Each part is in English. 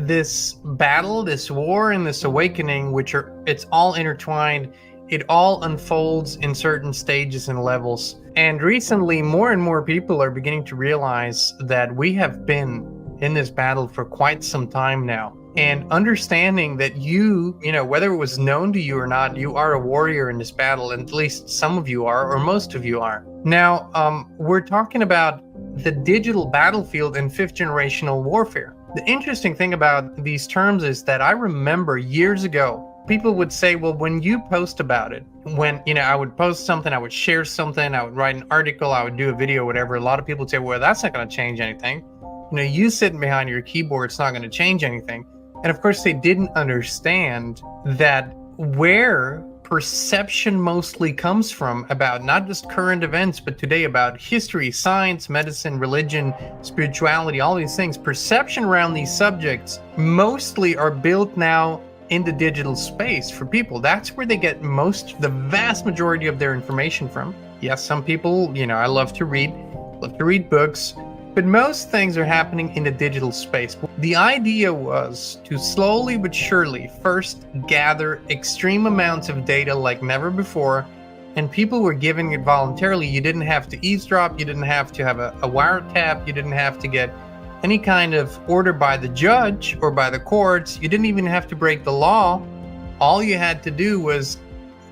this battle, this war, and this awakening, it's all intertwined. It all unfolds in certain stages and levels. And recently, more and more people are beginning to realize that we have been in this battle for quite some time now. And understanding that you know, whether it was known to you or not, you are a warrior in this battle, and at least some of you are, or most of you are. Now, we're talking about the digital battlefield in fifth generational warfare. The interesting thing about these terms is that I remember years ago, people would say, well, when you post about it, when, you know, I would post something, I would share something, I would write an article, I would do a video, whatever. A lot of people would say, well, that's not going to change anything. You know, you sitting behind your keyboard, it's not going to change anything. And of course, they didn't understand that where perception mostly comes from about not just current events, but today about history, science, medicine, religion, spirituality, all these things, perception around these subjects mostly are built now in the digital space for people. That's where they get the vast majority of their information from. Yes, some people, you know, I love to read books, but most things are happening in the digital space. The idea was to slowly but surely first gather extreme amounts of data like never before, and people were giving it voluntarily. You didn't have to eavesdrop, you didn't have to have a wiretap, you didn't have to get any kind of order by the judge or by the courts. You didn't even have to break the law. All you had to do was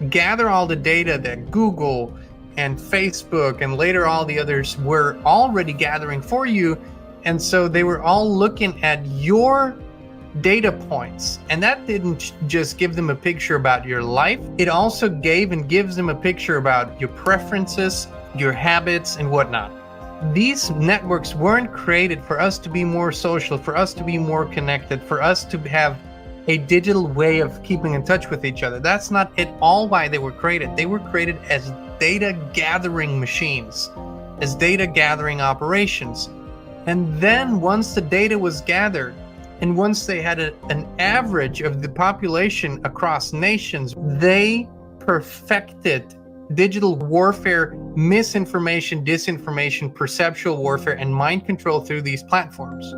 gather all the data that Google and Facebook and later all the others were already gathering for you. And so they were all looking at your data points. And that didn't just give them a picture about your life. It also gave and gives them a picture about your preferences, your habits, and whatnot. These networks weren't created for us to be more social, for us to be more connected, for us to have a digital way of keeping in touch with each other. That's not at all why they were created. They were created as data gathering machines, as data gathering operations. And then once the data was gathered, and once they had an average of the population across nations, they perfected digital warfare, misinformation, disinformation, perceptual warfare, and mind control through these platforms.